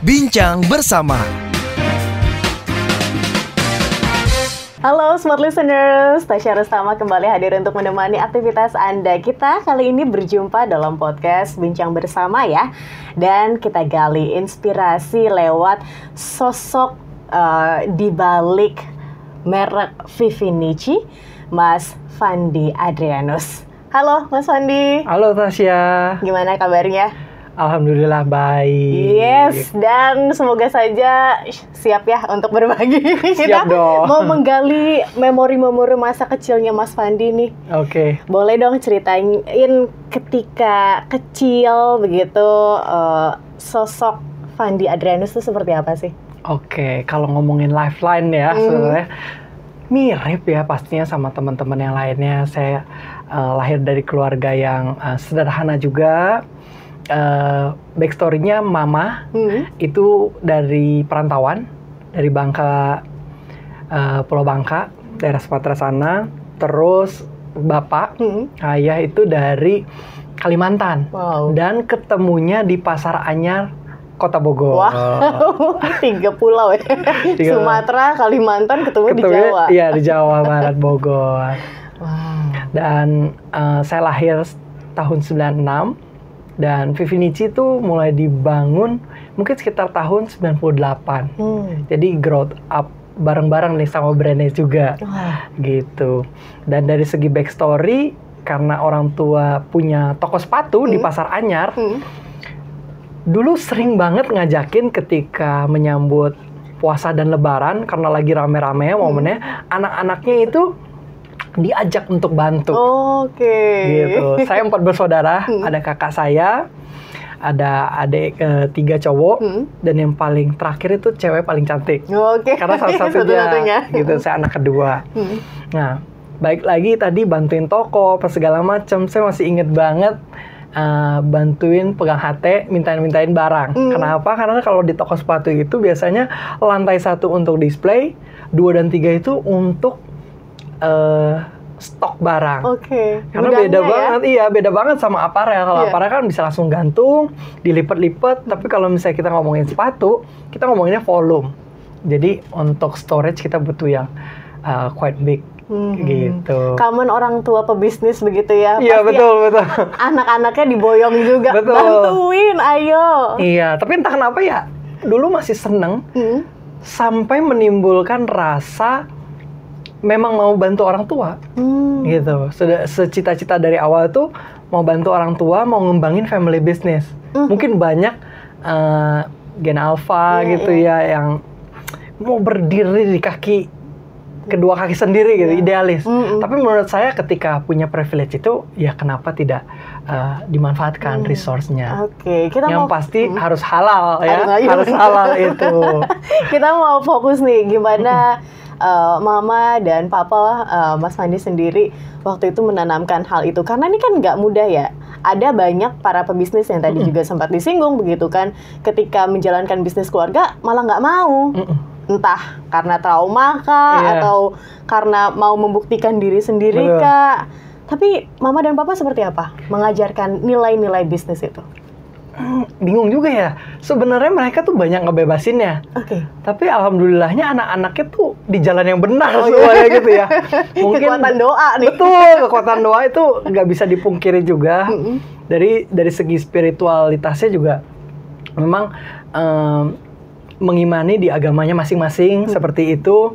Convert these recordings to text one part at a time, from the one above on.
Bincang Bersama. Halo Smart Listeners, Tasya Rustama kembali hadir untuk menemani aktivitas Anda. Kita kali ini berjumpa dalam podcast Bincang Bersama ya. Dan kita gali inspirasi lewat sosok di balik merek Vivinici, Mas Fandi Adrianus. Halo Mas Fandi. Halo Tasya. Gimana kabarnya? Alhamdulillah baik. Yes, dan semoga saja siap ya untuk berbagi. Kita Siap dong. mau menggali memori-memori masa kecilnya Mas Fandi nih. Oke. Boleh dong ceritain ketika kecil begitu, sosok Fandi Adrianus itu seperti apa sih? Oke, kalau ngomongin lifeline ya sebenarnya mirip ya pastinya sama teman-teman yang lainnya. Saya lahir dari keluarga yang sederhana juga. Backstory-nya mama itu dari perantauan, dari Bangka, Pulau Bangka, daerah Sumatera sana. Terus bapak, ayah itu dari Kalimantan. Wow. Dan ketemunya di Pasar Anyar, Kota Bogor. Wow, 3 pulau ya. Sumatera, Kalimantan ketemu di Jawa. Iya, di Jawa Barat, Bogor. Wow. Dan saya lahir tahun 96. Dan Vivinici itu mulai dibangun mungkin sekitar tahun 98. Jadi growth up bareng-bareng nih sama brandnya juga. Gitu. Dan dari segi backstory, karena orang tua punya toko sepatu di Pasar Anyar, dulu sering banget ngajakin ketika menyambut puasa dan lebaran, karena lagi rame-rame momennya, anak-anaknya itu diajak untuk bantu. Oke. Gitu. Saya 4 bersaudara, ada kakak saya, ada adik 3 cowok, dan yang paling terakhir itu cewek paling cantik. Oke. Karena salah satunya, gitu, saya anak kedua. Nah, baik lagi tadi bantuin toko, apa segala macam, saya masih inget banget bantuin pegang HT, mintain barang. Kenapa? Karena kalau di toko sepatu itu biasanya lantai 1 untuk display, 2 dan 3 itu untuk stok barang. Oke. Karena beda banget, iya beda banget sama aparel. Kalau aparel kan bisa langsung gantung, dilipat-lipat. Tapi kalau misalnya kita ngomongin sepatu, kita ngomonginnya volume. Jadi untuk storage kita butuh yang quite big. Gitu. Common orang tua pebisnis begitu ya. Iya, betul. Anak-anaknya diboyong juga. Betul. Bantuin, ayo. Iya, tapi entah kenapa ya, dulu masih seneng sampai menimbulkan rasa memang mau bantu orang tua, gitu. Sudah secita-cita dari awal tuh mau bantu orang tua, mau ngembangin family business. Mungkin banyak gen alpha gitu ya yang mau berdiri di kedua kaki sendiri gitu, idealis. Tapi menurut saya ketika punya privilege itu, ya kenapa tidak dimanfaatkan resource-nya? Oke, yang pasti harus halal ya, harus halal itu. Kita mau fokus nih gimana Mama dan Papa Mas Fandi sendiri waktu itu menanamkan hal itu, karena ini kan nggak mudah ya. Ada banyak para pebisnis yang tadi juga sempat disinggung begitu kan, ketika menjalankan bisnis keluarga malah nggak mau, entah karena trauma kah atau karena mau membuktikan diri sendiri kah. Tapi Mama dan Papa seperti apa mengajarkan nilai-nilai bisnis itu? Bingung juga ya. Sebenarnya mereka tuh banyak ngebebasinnya. Tapi alhamdulillahnya anak-anaknya tuh di jalan yang benar semuanya gitu ya. Mungkin kekuatan doa nih. Betul, kekuatan doa itu nggak bisa dipungkiri juga. Dari segi spiritualitasnya juga memang mengimani di agamanya masing-masing seperti itu.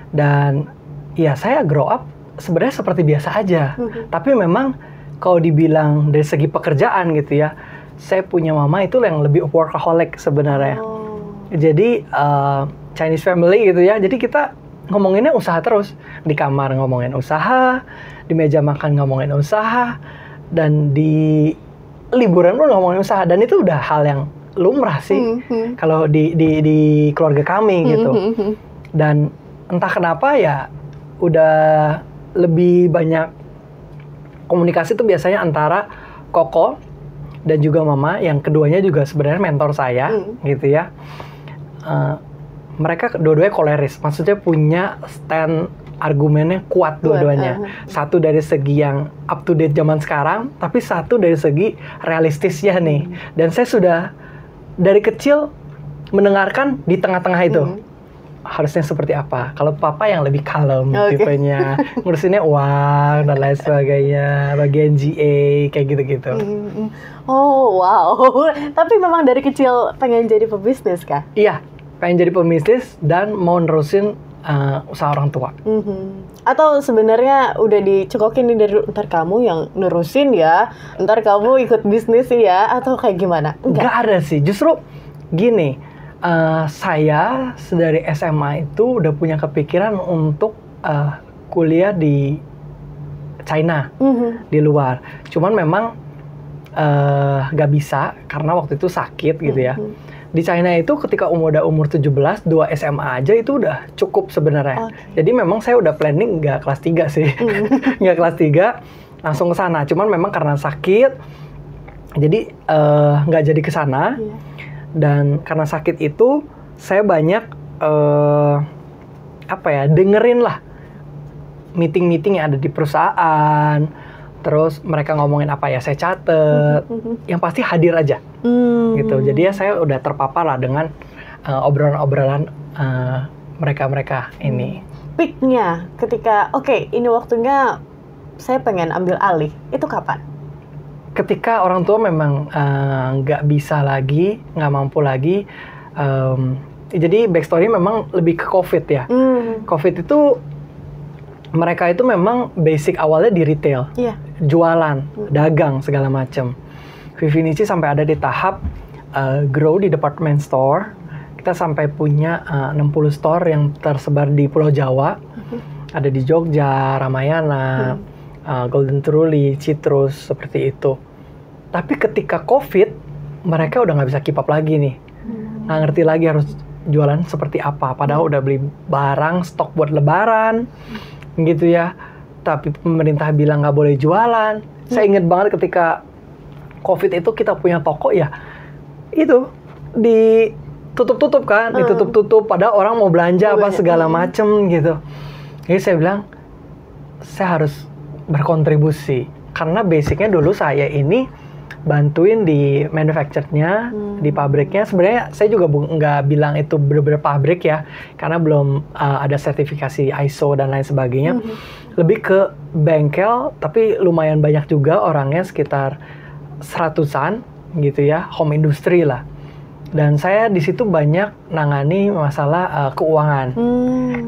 Dan ya saya grow up sebenarnya seperti biasa aja. Tapi memang kalau dibilang dari segi pekerjaan gitu ya, saya punya mama itu yang lebih workaholic sebenarnya. Jadi Chinese family gitu ya. Jadi kita ngomonginnya usaha terus. Di kamar ngomongin usaha, di meja makan ngomongin usaha, dan di liburan pun ngomongin usaha. Dan itu udah hal yang lumrah sih kalau di keluarga kami gitu. Dan entah kenapa ya udah lebih banyak komunikasi tuh biasanya antara Koko dan juga Mama, yang keduanya juga sebenarnya mentor saya, gitu ya. Mereka dua-duanya koleris, maksudnya punya stand argumennya kuat dua-duanya. Satu dari segi yang up to date zaman sekarang, tapi satu dari segi realistisnya nih. Dan saya sudah dari kecil mendengarkan di tengah-tengah itu. Harusnya seperti apa? Kalau papa yang lebih kalem tipenya, ngurusinnya uang dan lain sebagainya, bagian GA kayak gitu-gitu. Oh wow, tapi memang dari kecil pengen jadi pebisnis kah? Iya, pengen jadi pebisnis dan mau nerusin usaha orang tua. Atau sebenarnya udah dicekokin nih dari ntar kamu yang nerusin ya, ntar kamu ikut bisnis ya, atau kayak gimana? Nggak ada sih, justru gini, saya dari SMA itu udah punya kepikiran untuk kuliah di China, di luar. Cuman memang nggak bisa karena waktu itu sakit gitu ya. Di China itu ketika udah umur 17, 2 SMA aja itu udah cukup sebenarnya. Jadi memang saya udah planning nggak kelas 3 sih. Nggak kelas 3, langsung ke sana. Cuman memang karena sakit, jadi nggak jadi ke sana. Dan karena sakit itu, saya banyak dengerin lah meeting-meeting yang ada di perusahaan. Terus mereka ngomongin apa ya, saya catet. Yang pasti hadir aja. Gitu. Jadi ya saya udah terpapar lah dengan obrolan-obrolan mereka-mereka ini. Peaknya ketika ini waktunya saya pengen ambil alih, itu kapan? Ketika orang tua memang nggak bisa lagi, nggak mampu lagi. Jadi backstory memang lebih ke COVID ya. COVID itu mereka itu memang basic awalnya di retail, jualan, dagang segala macam. Vivinici sampai ada di tahap grow di department store. Kita sampai punya 60 store yang tersebar di Pulau Jawa. Ada di Jogja, Ramayana, Golden Truly, Citrus, seperti itu. Tapi ketika COVID, mereka udah nggak bisa keep up lagi nih. Nggak ngerti lagi harus jualan seperti apa. Padahal udah beli barang, stok buat lebaran, gitu ya. Tapi pemerintah bilang nggak boleh jualan. Saya ingat banget ketika COVID itu kita punya toko ya, itu ditutup-tutup kan, ditutup-tutup. Padahal orang mau belanja apa segala macem gitu. Jadi saya bilang, saya harus berkontribusi. Karena basicnya dulu saya ini bantuin di manufacture-nya, di pabriknya. Sebenarnya saya juga nggak bilang itu bener-bener pabrik ya, karena belum ada sertifikasi ISO dan lain sebagainya. Lebih ke bengkel, tapi lumayan banyak juga orangnya, sekitar 100-an gitu ya, home industry lah. Dan saya di situ banyak nangani masalah keuangan.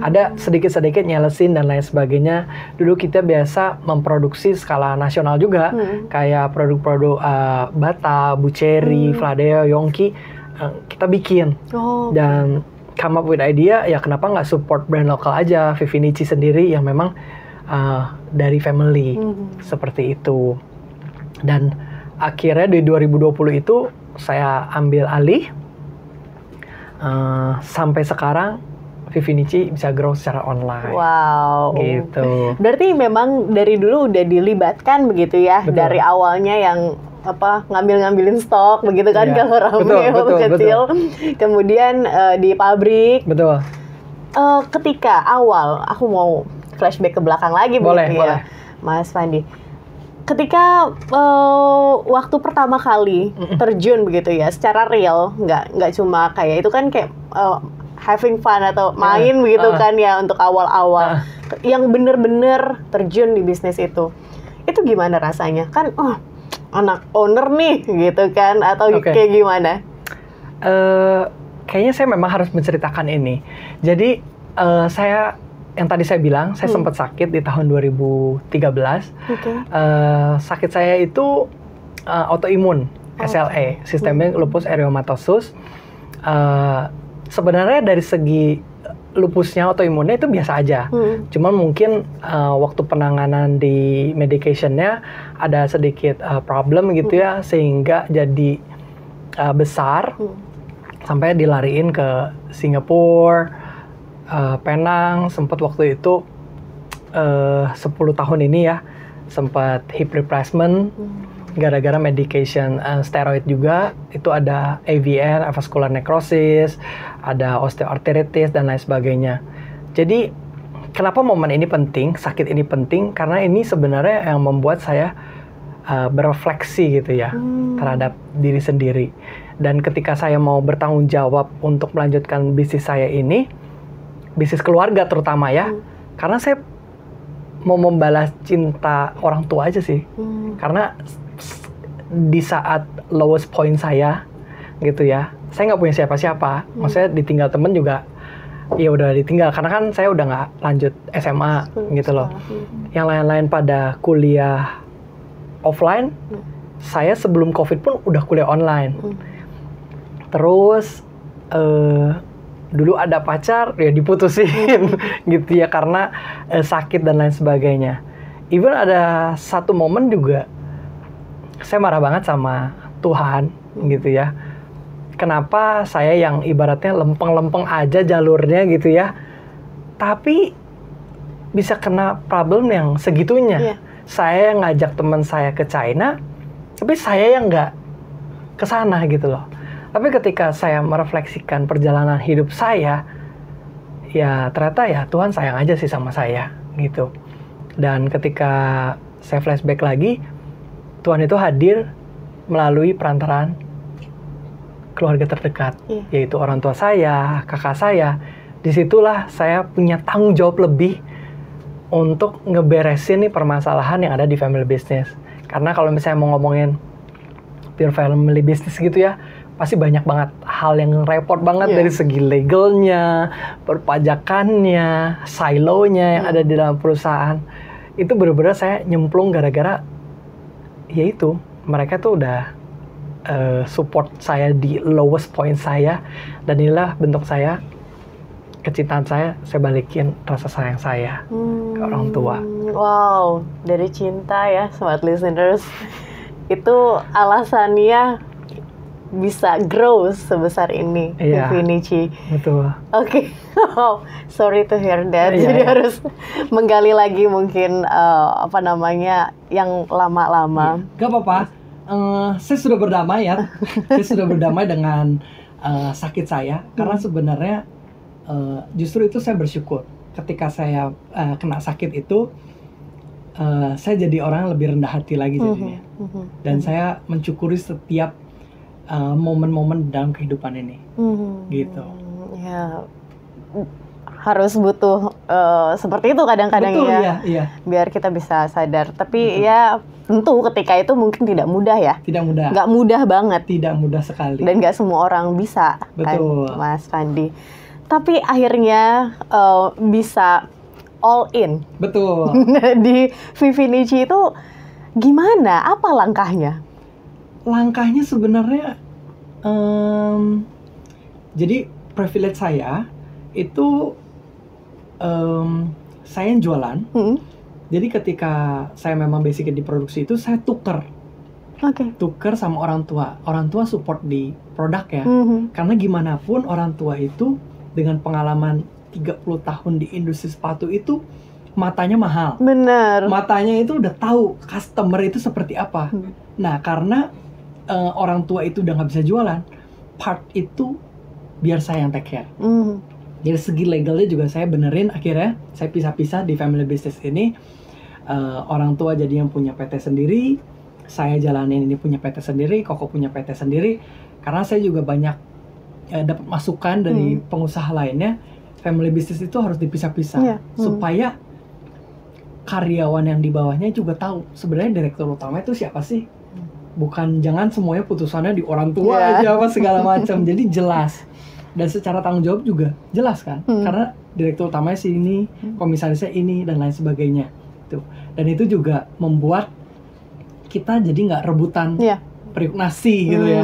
Ada sedikit-sedikit nyelesin dan lain sebagainya. Dulu kita biasa memproduksi skala nasional juga, kayak produk-produk Bata, Buceri, Fladeo, Yongki, kita bikin. Dan come up with idea, ya kenapa nggak support brand lokal aja, Vivinici sendiri yang memang dari family, seperti itu. Dan akhirnya di 2020 itu saya ambil alih, sampai sekarang Vivinici bisa grow secara online. Wow. Gitu. Berarti memang dari dulu udah dilibatkan begitu ya. Betul. Dari awalnya yang ngambil-ngambilin stok begitu kan, kalau Rame waktu kecil. Betul. Kemudian di pabrik. Betul. Ketika awal, aku mau flashback ke belakang lagi begitu ya, Mas Fandi. Ketika waktu pertama kali terjun begitu ya, secara real, nggak cuma kayak itu kan kayak having fun atau main begitu kan ya untuk awal-awal, yang bener-bener terjun di bisnis itu gimana rasanya? Kan anak owner nih gitu kan, atau kayak gimana? Kayaknya saya memang harus menceritakan ini. Jadi saya yang tadi saya bilang, saya sempat sakit di tahun 2013. Sakit saya itu autoimun, SLE, sistemik lupus erythematosus. Sebenarnya dari segi lupusnya, autoimunnya itu biasa aja. Cuman mungkin waktu penanganan di medication-nya ada sedikit problem gitu ya, sehingga jadi besar, sampai dilariin ke Singapura, Penang, sempat waktu itu 10 tahun ini ya, sempat hip replacement gara-gara medication steroid juga. Itu ada AVN, avascular necrosis, ada osteoarthritis dan lain sebagainya. Jadi kenapa momen ini penting, sakit ini penting, karena ini sebenarnya yang membuat saya berefleksi gitu ya terhadap diri sendiri. Dan ketika saya mau bertanggung jawab untuk melanjutkan bisnis saya ini, bisnis keluarga terutama ya, karena saya mau membalas cinta orang tua aja sih. Karena di saat lowest point saya gitu ya, saya nggak punya siapa-siapa. Maksudnya ditinggal temen juga, ya udah ditinggal. Karena kan saya udah nggak lanjut SMA gitu loh. Yang lain-lain pada kuliah offline, saya sebelum COVID pun udah kuliah online. Terus dulu ada pacar, ya diputusin gitu ya karena sakit dan lain sebagainya. Even ada satu momen juga saya marah banget sama Tuhan gitu ya. Kenapa saya yang ibaratnya lempeng-lempeng aja jalurnya gitu ya, tapi bisa kena problem yang segitunya. Saya yang ngajak teman saya ke China, tapi saya yang nggak ke sana gitu loh. Tapi ketika saya merefleksikan perjalanan hidup saya, ya ternyata ya Tuhan sayang aja sih sama saya gitu. Dan ketika saya flashback lagi, Tuhan itu hadir melalui perantaraan keluarga terdekat, yaitu orang tua saya, kakak saya. Disitulah saya punya tanggung jawab lebih untuk ngeberesin nih permasalahan yang ada di family business. Karena kalau misalnya mau ngomongin pure family business gitu ya, pasti banyak banget hal yang repot banget dari segi legalnya, perpajakannya, silonya yang ada di dalam perusahaan. Itu benar-benar saya nyemplung gara-gara yaitu mereka tuh udah support saya di lowest point saya, dan inilah bentuk saya, kecintaan saya balikin rasa sayang saya ke orang tua. Wow, dari cinta ya sobat listeners, itu alasannya bisa grow sebesar ini, Vivinici. Betul. Oke. Oh, sorry to hear that. Jadi harus menggali lagi mungkin yang lama-lama. Gak apa-apa. Saya sudah berdamai ya. Saya sudah berdamai dengan sakit saya, karena sebenarnya justru itu saya bersyukur ketika saya kena sakit itu. Saya jadi orang yang lebih rendah hati lagi jadinya. Dan saya mensyukuri setiap momen-momen dalam kehidupan ini, gitu. Ya, harus butuh seperti itu kadang-kadang. Betul, ya, biar kita bisa sadar. Tapi ya tentu ketika itu mungkin tidak mudah ya. Tidak mudah. Nggak mudah banget. Tidak mudah sekali. Dan nggak semua orang bisa. Betul. Kan, Mas Fandi. Tapi akhirnya bisa all in. Betul. Di Vivinici itu gimana? Apa langkahnya? Langkahnya sebenarnya jadi privilege saya itu saya yang jualan. Jadi ketika saya memang basicnya di produksi itu, saya tuker sama orang tua support di produk ya. Karena gimana pun orang tua itu dengan pengalaman 30 tahun di industri sepatu itu matanya mahal. Bener. Matanya itu udah tahu customer itu seperti apa. Nah, karena orang tua itu udah nggak bisa jualan, part itu biar saya yang take care. Dari segi legalnya juga saya benerin, akhirnya saya pisah-pisah di family business ini. Orang tua jadi yang punya PT sendiri, saya jalanin ini punya PT sendiri, Koko punya PT sendiri. Karena saya juga banyak dapat masukan dari pengusaha lainnya, family business itu harus dipisah-pisah supaya karyawan yang di bawahnya juga tahu sebenarnya direktur utama itu siapa sih. Bukan jangan semuanya putusannya di orang tua aja apa segala macam. Jadi jelas. Dan secara tanggung jawab juga jelas kan. Karena direktur utamanya si ini, komisarisnya ini dan lain sebagainya. Tuh. Dan itu juga membuat kita jadi nggak rebutan periuk nasi gitu ya.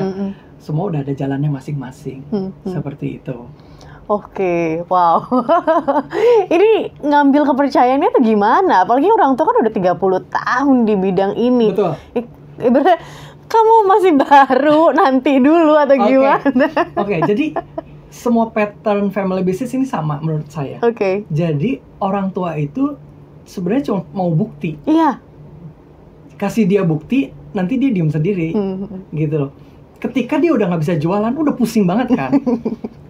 Semua udah ada jalannya masing-masing. Seperti itu. Oke, wow. Ini ngambil kepercayaannya tuh gimana? Apalagi orang tua kan udah 30 tahun di bidang ini. Betul. Ibaratnya kamu masih baru, nanti dulu atau gimana? Oke, jadi semua pattern family business ini sama menurut saya. Jadi orang tua itu sebenarnya cuma mau bukti. Kasih dia bukti, nanti dia diem sendiri, gitu loh. Ketika dia udah nggak bisa jualan, udah pusing banget kan.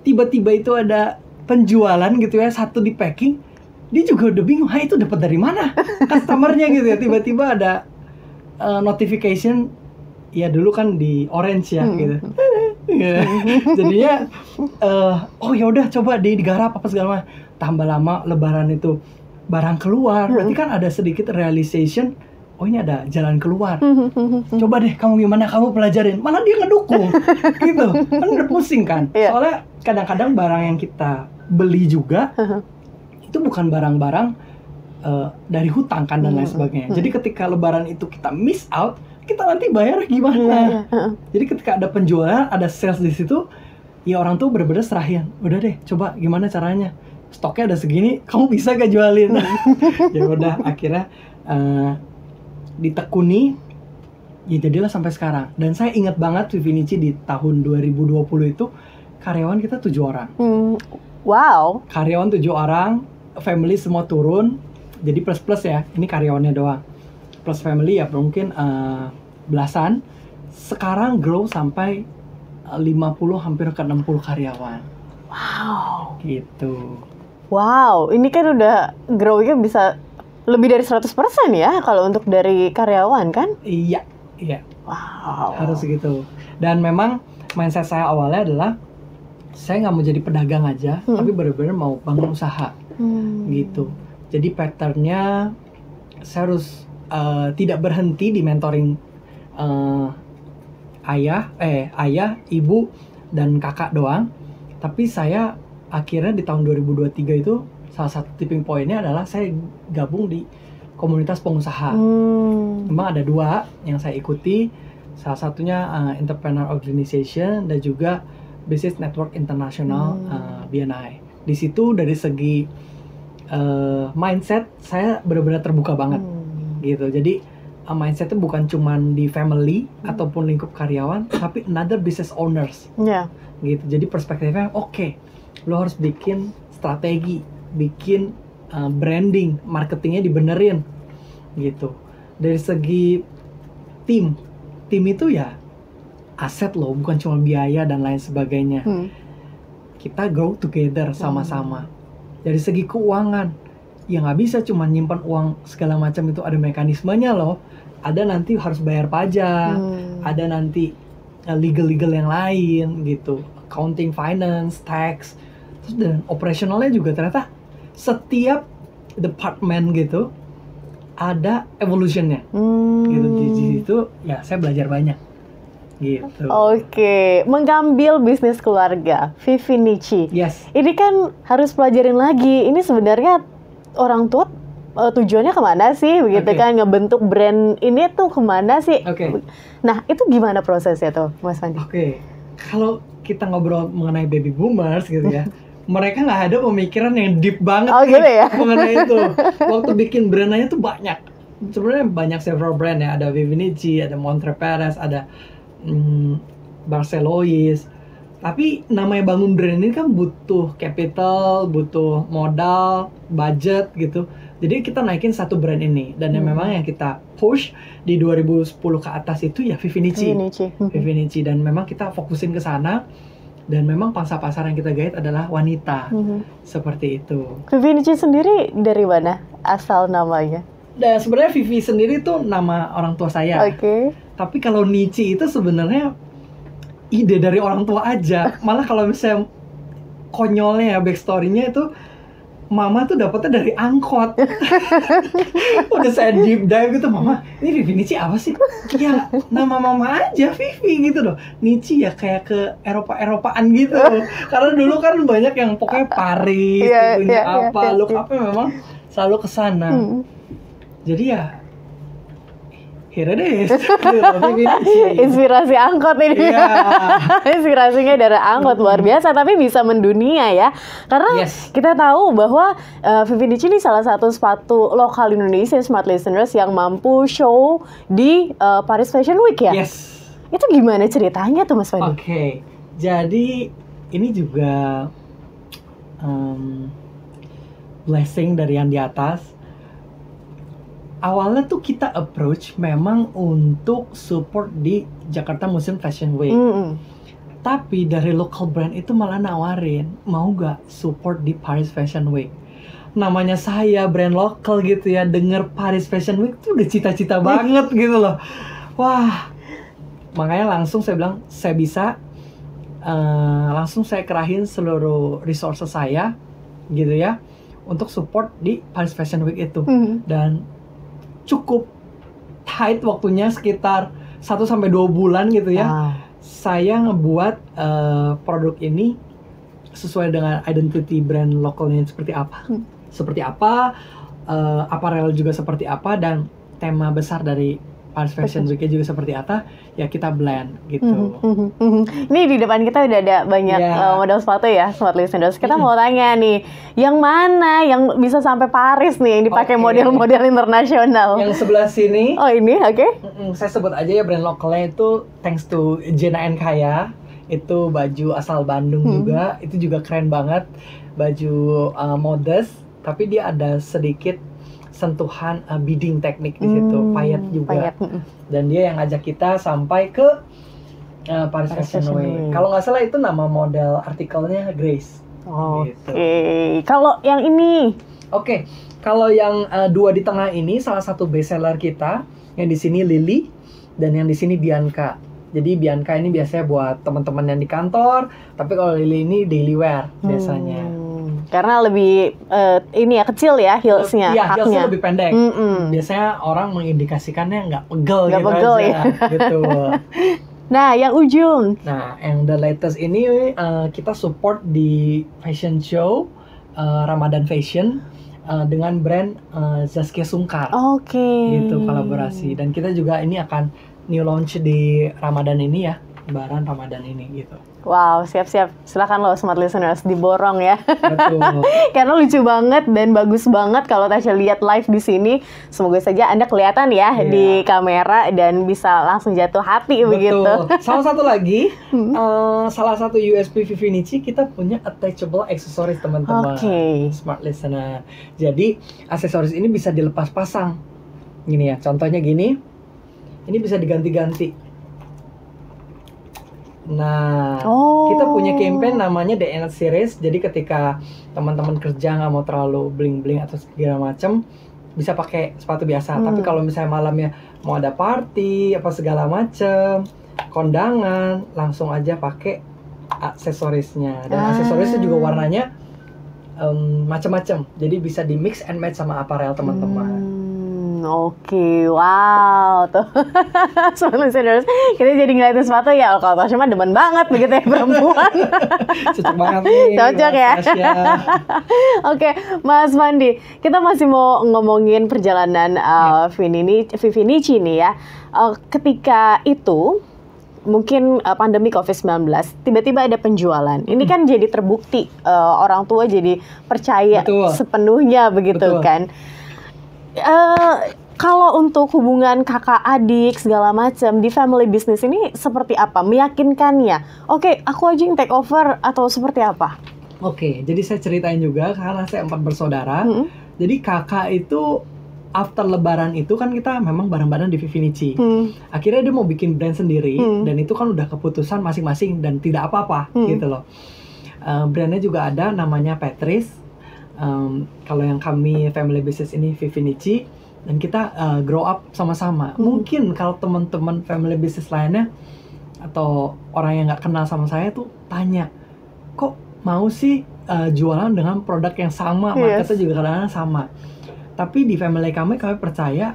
Tiba-tiba itu ada penjualan gitu ya, satu di packing, dia juga udah bingung, itu dapat dari mana customernya gitu ya. Tiba-tiba ada notification ya dulu kan di orange ya gitu. Ya. Jadinya oh ya udah coba digarap apa segala macam. Tambah lama lebaran itu barang keluar, berarti kan ada sedikit realization, oh ini ada jalan keluar. Coba deh kamu gimana, kamu pelajarin. Malah dia ngedukung gitu. Kan udah pusing kan. Soalnya kadang-kadang barang yang kita beli juga itu bukan barang-barang dari hutang kan dan lain sebagainya. Jadi ketika lebaran itu kita miss out, kita nanti bayar gimana? Jadi ketika ada penjualan, ada sales di situ, ya orang tuh bener-bener serahin. Udah deh, coba gimana caranya? Stoknya ada segini, kamu bisa gak jualin? Ya udah, akhirnya ditekuni, ya jadilah sampai sekarang. Dan saya ingat banget Vivinici di tahun 2020 itu karyawan kita 7 orang. Wow. Karyawan 7 orang, family semua turun. Jadi plus ya, ini karyawannya doang. Plus family ya mungkin belasan. Sekarang grow sampai 50 hampir ke 60 karyawan. Wow. Gitu. Wow, ini kan udah grow-nya bisa lebih dari 100% ya kalau untuk dari karyawan kan? Iya. Wow. Harus gitu. Dan memang mindset saya awalnya adalah saya nggak mau jadi pedagang aja, tapi benar-benar mau bangun usaha. Gitu. Jadi patternnya saya harus tidak berhenti di mentoring ayah, ibu, dan kakak doang. Tapi saya akhirnya di tahun 2023 itu salah satu tipping pointnya adalah saya gabung di komunitas pengusaha. Memang ada 2 yang saya ikuti. Salah satunya Entrepreneur Organization dan juga Business Network International BNI. Di situ dari segi mindset saya benar-benar terbuka banget gitu. Jadi mindsetnya bukan cuman di family ataupun lingkup karyawan, tapi another business owners. Gitu. Jadi perspektifnya oke, lo harus bikin strategi, bikin branding, marketingnya dibenerin gitu. Dari segi tim itu ya aset lo, bukan cuma biaya dan lain sebagainya. Kita grow together sama-sama. Dari segi keuangan, ya nggak bisa cuma nyimpan uang segala macam, itu ada mekanismenya loh. Ada nanti harus bayar pajak, ada nanti legal yang lain gitu, accounting, finance, tax, terus dan operationalnya juga ternyata setiap department gitu ada evolutionnya. Gitu di situ ya saya belajar banyak. Gitu. Oke, mengambil bisnis keluarga, Vivinici. Yes. Ini kan harus pelajarin lagi. Ini sebenarnya orang tua tujuannya kemana sih, begitu kan, ngebentuk brand ini tuh kemana sih? Nah, itu gimana prosesnya tuh, Mas Fandi? Kalau kita ngobrol mengenai baby boomers gitu ya, mereka nggak ada pemikiran yang deep banget gitu ya? mengenai itu. Waktu bikin brandnya tuh banyak. Sebenarnya banyak several brand ya, ada Vivinici, ada Montre Perez, ada Barcelois. Tapi namanya bangun brand ini kan butuh capital, butuh modal, budget gitu. Jadi kita naikin satu brand ini, dan yang memang yang kita push di 2010 ke atas itu ya Vivinici. Vivinici, dan memang kita fokusin ke sana. Dan memang pangsa pasar yang kita guide adalah wanita. Seperti itu. Vivinici sendiri dari mana asal namanya? Dan sebenarnya Vivi sendiri tuh nama orang tua saya. Tapi kalau Nici itu sebenarnya ide dari orang tua aja. Malah kalau misalnya konyolnya ya, backstory-nya itu mama tuh dapetnya dari angkot. Udah saya deep dive gitu, mama, ini Vivinici apa sih? Ya nama mama aja Vivi gitu loh. Nici ya kayak ke Eropa-Eropaan gitu. Karena dulu kan banyak yang pokoknya Paris, punya look apa memang selalu kesana. Jadi ya here it is. Inspirasi angkot ini. Inspirasinya dari angkot, luar biasa, tapi bisa mendunia ya. Karena kita tahu bahwa Vivinici ini salah satu sepatu lokal Indonesia, Smart Listeners, yang mampu show di Paris Fashion Week ya. Itu gimana ceritanya tuh, Mas Fandi? Jadi ini juga blessing dari yang di atas. Awalnya tuh kita approach memang untuk support di Jakarta Museum Fashion Week. Tapi dari local brand itu malah nawarin, mau gak support di Paris Fashion Week? namanya saya brand lokal gitu ya, denger Paris Fashion Week tuh udah cita-cita banget gitu loh. Wah, makanya langsung saya bilang saya bisa, langsung saya kerahin seluruh resources saya gitu ya untuk support di Paris Fashion Week itu. Dan cukup tight waktunya, sekitar 1-2 bulan gitu ya. Saya ngebuat produk ini sesuai dengan identity brand lokalnya seperti apa, apparel juga seperti apa, dan tema besar dari Paris Fashion Week juga seperti apa, ya kita blend gitu. Ini di depan kita udah ada banyak model sepatu ya, Smart Listeners. Kita mau tanya nih, yang mana yang bisa sampai Paris nih, yang dipakai model-model internasional? Yang sebelah sini. Oh ini, oke. Saya sebut aja ya brand lokalnya itu thanks to Jena and Kaya. Itu baju asal Bandung juga, itu juga keren banget. Baju modest, tapi dia ada sedikit sentuhan beading teknik di situ, payet juga. Dan dia yang ngajak kita sampai ke Paris Fashion Week. Kalau nggak salah itu nama model artikelnya Grace. Oke. Kalau yang ini? Oke. Kalau yang dua di tengah ini salah satu bestseller kita. Yang di sini Lily dan yang di sini Bianca. Jadi Bianca ini biasanya buat teman-teman yang di kantor, tapi kalau Lily ini daily wear biasanya. Karena lebih ini ya, kecil ya heelsnya. Iya, heelsnya lebih pendek. Biasanya orang mengindikasikannya nggak pegel gitu aja. Ya. Gitu. Nah, yang ujung. Nah, yang the latest ini kita support di fashion show Ramadan Fashion dengan brand Zaskia Sungkar. Gitu kolaborasi. Dan kita juga ini akan new launch di Ramadan ini ya, Lebaran Ramadan ini gitu. Wow, siap-siap. Silakan lo Smart Listeners diborong ya. Betul. Karena lucu banget dan bagus banget kalau Tasya lihat live di sini. Semoga saja Anda kelihatan ya di kamera dan bisa langsung jatuh hati. Betul. Begitu. Salah satu lagi, salah satu USP Vivinici, kita punya attachable accessories teman-teman. Smart Listener. Jadi aksesoris ini bisa dilepas pasang. Gini ya, contohnya gini. Ini bisa diganti-ganti. Nah, kita punya campaign namanya The End Series. Jadi ketika teman-teman kerja nggak mau terlalu bling-bling atau segala macam, bisa pakai sepatu biasa. Tapi kalau misalnya malamnya mau ada party apa segala macam, kondangan, langsung aja pakai aksesorisnya. Dan aksesorisnya juga warnanya macam-macam. Jadi bisa di mix and match sama apparel teman-teman. Wow, tuh. Smart Listeners, kita jadi ngeliatin sepatu ya. Kalau Tasya mah demen banget begitu ya, perempuan. Cocok banget nih. Cocok ya. Oke, Mas Fandi, kita masih mau ngomongin perjalanan Vivinici nih ya. Ketika itu mungkin pandemi COVID-19, tiba-tiba ada penjualan. Ini kan jadi terbukti orang tua jadi percaya sepenuhnya begitu kan. Kalau untuk hubungan kakak adik segala macam di family business ini seperti apa? Meyakinkannya? Oke, aku aja yang take over atau seperti apa? Oke, jadi saya ceritain juga karena saya 4 bersaudara. Jadi kakak itu after lebaran itu kan kita memang bareng-bareng di Vivinici. Akhirnya dia mau bikin brand sendiri dan itu kan udah keputusan masing-masing dan tidak apa-apa gitu loh. Brandnya juga ada namanya Patrice. Kalau yang kami family business ini Vivinici, dan kita grow up sama-sama. Mungkin kalau teman-teman family business lainnya atau orang yang nggak kenal sama saya tuh tanya, kok mau sih jualan dengan produk yang sama, marketnya juga kadang-kadang sama. Tapi di family kami percaya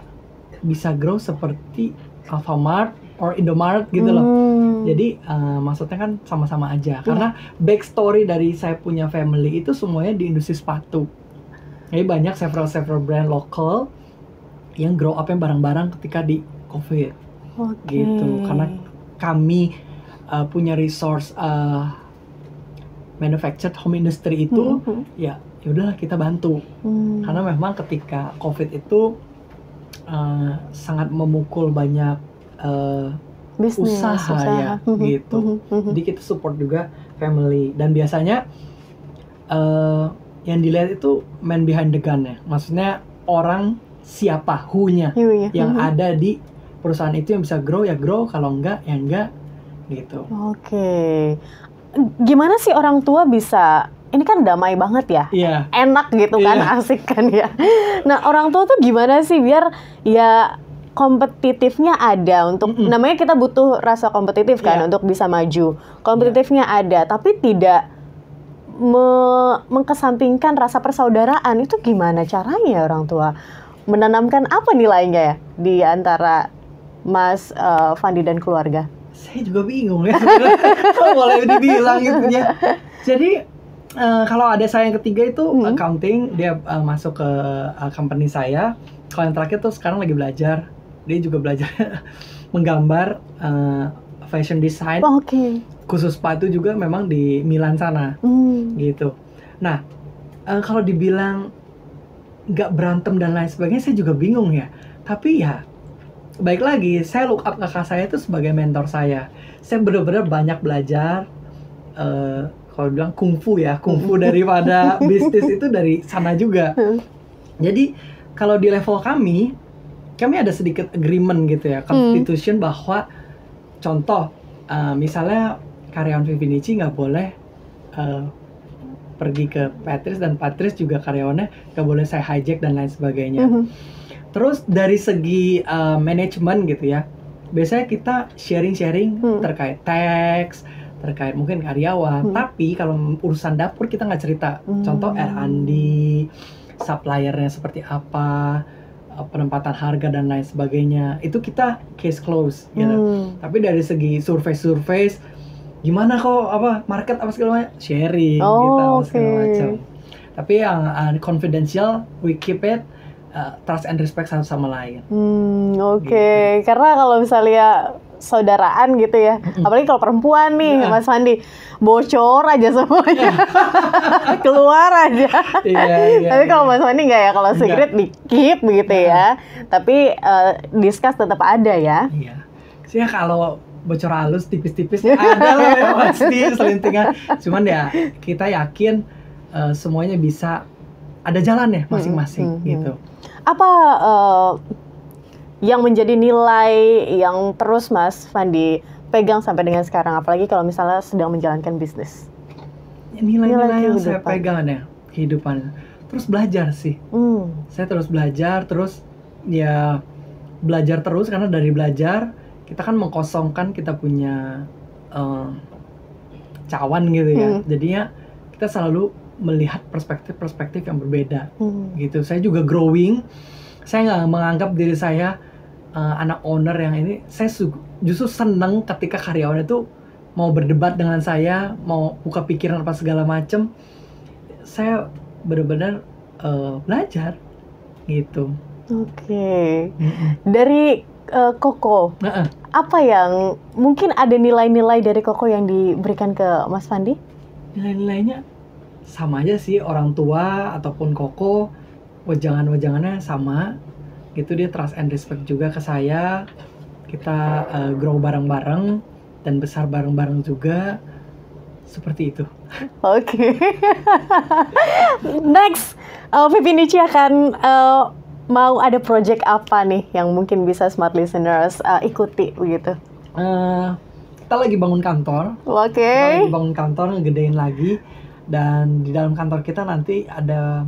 bisa grow seperti Alfamart or Indomaret gitu loh. Jadi maksudnya kan sama-sama aja. Karena backstory dari saya punya family itu semuanya di industri sepatu. Jadi banyak several brand lokal yang grow up-nya bareng-bareng ketika di COVID. Gitu. Karena kami punya resource manufactured home industry itu, ya udahlah kita bantu. Karena memang ketika COVID itu sangat memukul banyak bisnis, usaha ya gitu. Jadi kita support juga family dan biasanya yang dilihat itu man behind the gun ya. Maksudnya orang siapa who-nya yang ada di perusahaan itu yang bisa grow ya grow, kalau enggak ya enggak gitu. Gimana sih orang tua bisa ini kan damai banget ya, Iya. enak gitu kan, Iya. asik kan ya. Nah orang tua tuh gimana sih biar ya kompetitifnya ada untuk namanya kita butuh rasa kompetitif kan Iya. untuk bisa maju. Kompetitifnya ada, tapi tidak mengkesampingkan rasa persaudaraan. Itu gimana caranya orang tua menanamkan apa nilainya ya di antara Mas Fandi dan keluarga? Saya juga bingung ya sebenarnya. Kalau boleh dibilang gitu ya. Jadi kalau ada saya yang ketiga itu accounting, dia masuk ke company saya. Kalau yang terakhir tuh sekarang lagi belajar, dia juga belajar menggambar, fashion design, Oke. khusus sepatu juga memang di Milan sana, gitu. Nah, kalau dibilang nggak berantem dan lain sebagainya, saya juga bingung ya. Tapi ya, baik lagi, saya look up kakak saya itu sebagai mentor saya. Saya benar-benar banyak belajar. Kalau bilang kungfu ya, kungfu daripada bisnis itu dari sana juga. Jadi kalau di level kami ada sedikit agreement gitu ya, constitution bahwa contoh, misalnya karyawan Vivinici nggak boleh pergi ke Patrice, dan Patrice juga karyawannya nggak boleh saya hijack dan lain sebagainya. Terus dari segi manajemen gitu ya, biasanya kita sharing-sharing terkait tax, terkait mungkin karyawan, tapi kalau urusan dapur kita nggak cerita. Contoh R&D, suppliernya seperti apa, penempatan harga dan lain sebagainya, itu kita case close gitu. Tapi dari segi survei gimana kok market apa segala macam, sharing gitu segala macam. Tapi yang confidential we keep it trust and respect satu sama lain. Oke. Karena kalau misalnya saudaraan gitu ya, apalagi kalau perempuan nih, Mas Fandi, bocor aja semuanya, keluar aja. Tapi kalau Mas Fandi nggak ya, kalau secret di keep begitu ya. Tapi discuss tetap ada ya. Iya. Sih kalau bocor halus tipis-tipis ada lah ya pasti selintingan. Cuman ya kita yakin semuanya bisa ada jalan ya masing-masing gitu. Apa yang menjadi nilai yang terus Mas Fandi pegang sampai dengan sekarang, apalagi kalau misalnya sedang menjalankan bisnis? Nilai-nilai yang saya pegang ya kehidupan, terus belajar sih. Saya terus belajar, terus ya belajar terus, karena dari belajar kita kan mengkosongkan kita punya cawan gitu ya. Jadinya kita selalu melihat perspektif-perspektif yang berbeda gitu. Saya juga growing. Saya nggak menganggap diri saya anak owner yang ini. Saya justru senang ketika karyawan itu mau berdebat dengan saya, mau buka pikiran apa segala macem. Saya benar-benar belajar gitu. Oke. Dari Koko, apa yang mungkin ada nilai-nilai dari Koko yang diberikan ke Mas Fandi? Nilai-nilainya sama aja sih, orang tua ataupun Koko, wejangan-wejangannya sama gitu. Dia trust and respect juga ke saya. Kita grow bareng-bareng dan besar bareng-bareng juga, seperti itu. Oke. Next, Vivinici akan mau ada project apa nih yang mungkin bisa smart listeners ikuti begitu? Kita lagi bangun kantor. Oke. Kita lagi bangun kantor, ngegedein lagi. Dan di dalam kantor kita nanti ada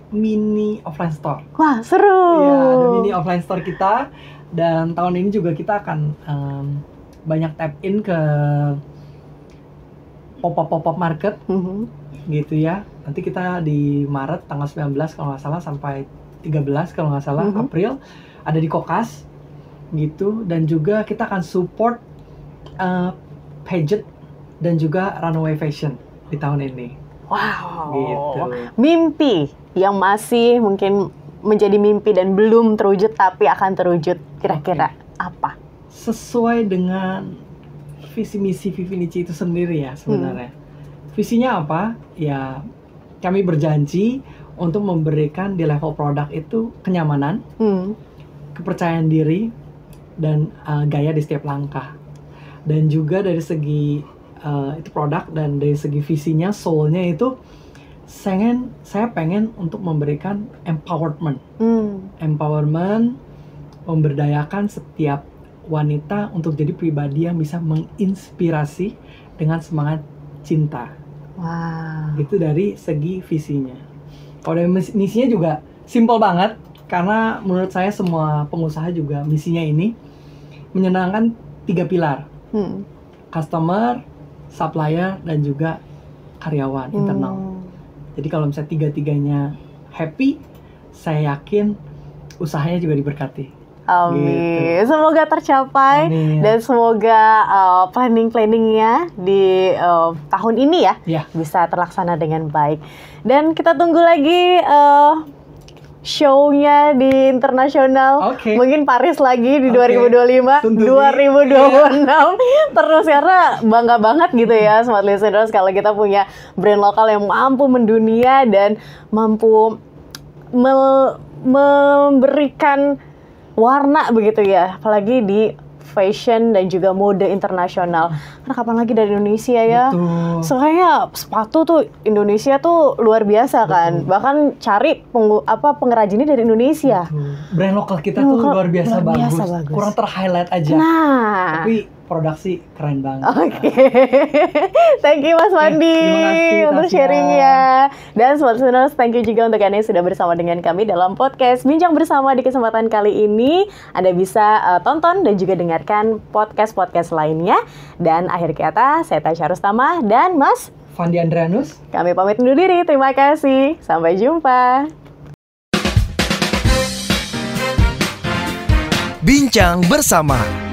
mini offline store. Wah, seru. Iya, ada mini offline store kita. Dan tahun ini juga kita akan banyak tap in ke pop-up market, gitu ya. Nanti kita di Maret tanggal 19 kalau nggak salah sampai 13 kalau nggak salah, April, ada di Kokas, gitu. Dan juga kita akan support pageant dan juga runway fashion di tahun ini. Wow. Gitu. Mimpi yang masih mungkin menjadi mimpi dan belum terwujud tapi akan terwujud, kira-kira apa? Sesuai dengan visi misi Vivinici itu sendiri ya sebenarnya. Visinya apa? Ya kami berjanji untuk memberikan di level produk itu kenyamanan, kepercayaan diri, dan gaya di setiap langkah. Dan juga dari segi itu produk, dan dari segi visinya, soulnya itu saya pengen untuk memberikan empowerment, memberdayakan setiap wanita untuk jadi pribadi yang bisa menginspirasi dengan semangat cinta. Wow. Itu dari segi visinya. Kalau dari misinya juga simple banget, karena menurut saya semua pengusaha juga misinya ini menyenangkan 3 pilar. Customer, supplier, dan juga karyawan internal. Jadi kalau misalnya 3-3-nya happy, saya yakin usahanya juga diberkati. Amin. Gitu. Semoga tercapai. Amin. Dan semoga planningnya di tahun ini ya bisa terlaksana dengan baik. Dan kita tunggu lagi show-nya di internasional. Mungkin Paris lagi di 2025, 2026. Terus karena bangga banget gitu ya Smart Listeners kalau kita punya brand lokal yang mampu mendunia dan mampu memberikan warna begitu ya, apalagi di fashion dan juga mode internasional. Karena kapan lagi dari Indonesia ya? Betul. Soalnya sepatu tuh Indonesia tuh luar biasa kan. Bahkan cari pengrajinnya dari Indonesia. Betul. Brand lokal kita tuh luar biasa bagus. Kurang ter-highlight aja. Nah, tapi produksi keren banget. Thank you Mas Wandi untuk sharingnya. Dan Smart Listeners, thank you juga untuk Anda yang sudah bersama dengan kami dalam podcast Bincang Bersama. Di kesempatan kali ini Anda bisa tonton dan juga dengarkan podcast-podcast lainnya. Dan akhir kata, saya Tasya Rustama dan Mas Fandi Andrianus. Kami pamit undur diri. Terima kasih. Sampai jumpa. Bincang Bersama.